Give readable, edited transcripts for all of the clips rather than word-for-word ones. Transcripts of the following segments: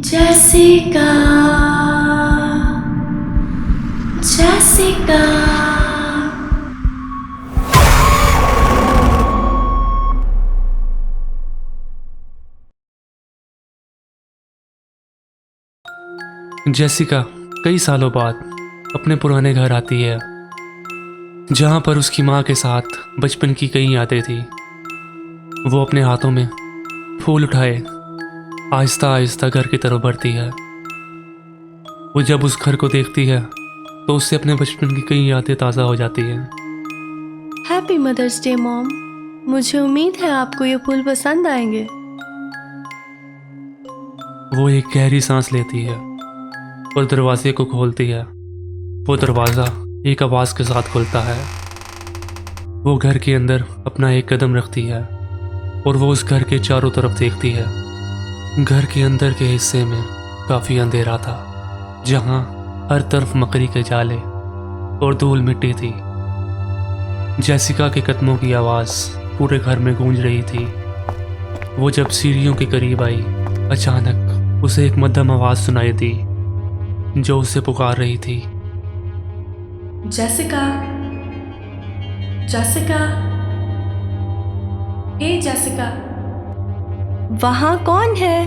Jessica, Jessica. Jessica कई सालों बाद अपने पुराने घर आती है, जहाँ पर उसकी माँ के साथ बचपन की कई यादें थी। वो अपने हाथों में फूल उठाए आहिस्ता आहिस्ता घर की तरफ बढ़ती है। वो जब उस घर को देखती है तो उससे अपने बचपन की कई यादें ताज़ा हो जाती हैं। Happy mother's day mom. मुझे उम्मीद है आपको ये फूल पसंद आएंगे। वो एक गहरी सांस लेती है और दरवाजे को खोलती है। वो दरवाज़ा एक आवाज़ के साथ खुलता है। वो घर के अंदर अपना एक कदम रखती है और वो उस घर के चारों तरफ देखती है। घर के अंदर के हिस्से में काफ़ी अंधेरा था, जहाँ हर तरफ मकड़ी के जाले और धूल मिट्टी थी। जेसिका के कदमों की आवाज़ पूरे घर में गूंज रही थी। वो जब सीढ़ियों के करीब आई, अचानक उसे एक मध्यम आवाज़ सुनाई दी जो उसे पुकार रही थी। जेसिका, जेसिका, हे जेसिका, वहाँ कौन है?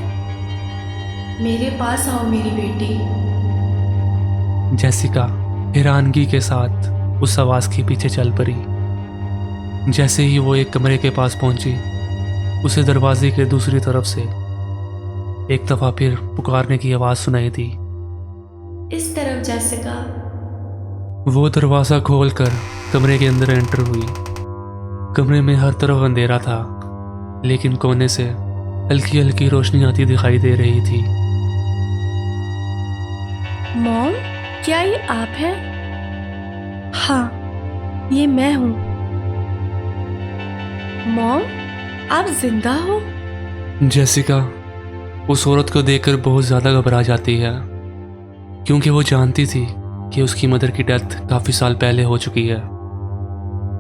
मेरे पास आओ मेरी बेटी। जेसिका हैरानगी के साथ उस आवाज़ के पीछे चल पड़ी। जैसे ही वो एक कमरे के पास पहुंची, उसे दरवाजे के दूसरी तरफ से एक दफ़ा फिर पुकारने की आवाज़ सुनाई दी। इस तरफ जेसिका। वो दरवाज़ा खोलकर कमरे के अंदर एंटर हुई। कमरे में हर तरफ अंधेरा था, लेकिन कोने से हल्की हल्की रोशनी आती दिखाई दे रही थी। मॉम, क्या ये आप हैं? हाँ, ये मैं हूँ। मॉम, आप जिंदा हो? जेसिका उस औरत को देखकर बहुत ज़्यादा घबरा जाती है, क्योंकि वो जानती थी कि उसकी मदर की डेथ काफ़ी साल पहले हो चुकी है।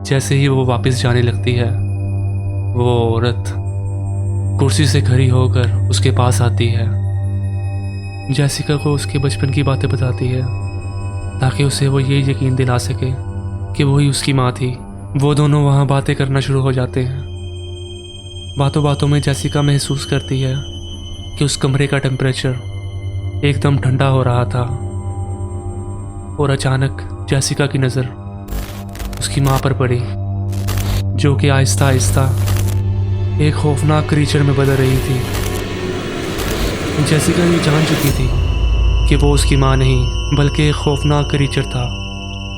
जैसे ही वो वापस जाने लगती है, वो औरत कुर्सी से खड़ी होकर उसके पास आती है। जेसिका को उसके बचपन की बातें बताती है, ताकि उसे वो ये यकीन दिला सके कि वही उसकी माँ थी। वो दोनों वहाँ बातें करना शुरू हो जाते हैं। बातों बातों में जेसिका महसूस करती है कि उस कमरे का टेम्परेचर एकदम ठंडा हो रहा था, और अचानक जेसिका की नज़र उसकी माँ पर पड़ी, जो कि आहिस्ता आहिस्ता एक खौफनाक क्रीचर में बदल रही थी। जेसिका ये जान चुकी थी कि वो उसकी माँ नहीं, बल्कि एक खौफनाक क्रीचर था।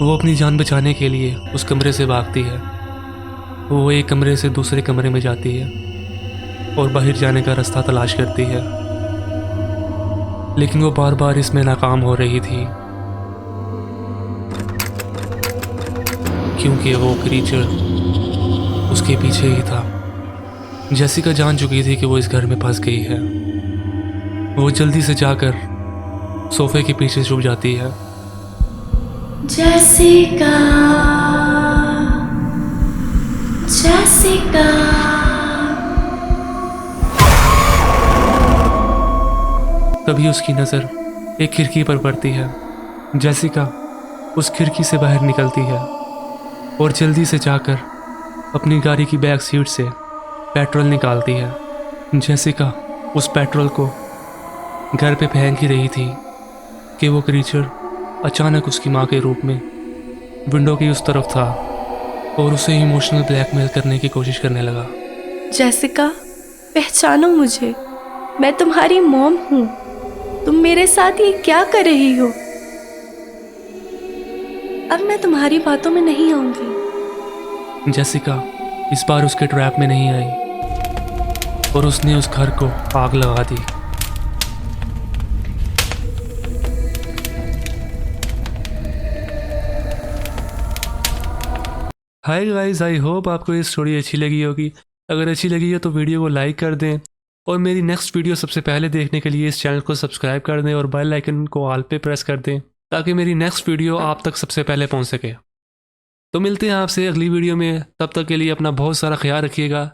वो अपनी जान बचाने के लिए उस कमरे से भागती है। वो एक कमरे से दूसरे कमरे में जाती है और बाहर जाने का रास्ता तलाश करती है, लेकिन वो बार बार इसमें नाकाम हो रही थी, क्योंकि वो क्रीचर उसके पीछे ही था। जेसिका जान चुकी थी कि वो इस घर में फंस गई है। वो जल्दी से जाकर सोफे के पीछे छुप जाती है। Jessica, Jessica. तभी उसकी नज़र एक खिड़की पर पड़ती है। जेसिका उस खिड़की से बाहर निकलती है और जल्दी से जाकर अपनी गाड़ी की बैक सीट से पेट्रोल निकालती है। जेसिका उस पेट्रोल को घर पे फेंक ही रही थी कि वो क्रीचर अचानक उसकी माँ के रूप में विंडो की उस तरफ था और उसे इमोशनल ब्लैकमेल करने की कोशिश करने लगा। जेसिका, पहचानो मुझे, मैं तुम्हारी मॉम हूँ। तुम मेरे साथ ये क्या कर रही हो? अब मैं तुम्हारी बातों में नहीं आऊंगी। जेसिका इस बार उसके ट्रैप में नहीं आई और उसने उस घर को आग लगा दी। हाय गाइस, आई होप आपको ये स्टोरी अच्छी लगी होगी। अगर अच्छी लगी है तो वीडियो को लाइक कर दें, और मेरी नेक्स्ट वीडियो सबसे पहले देखने के लिए इस चैनल को सब्सक्राइब कर दें और बेल आइकन को ऑल पे प्रेस कर दें, ताकि मेरी नेक्स्ट वीडियो आप तक सबसे पहले पहुंच सके। तो मिलते हैं आपसे अगली वीडियो में। तब तक के लिए अपना बहुत सारा ख्याल रखिएगा।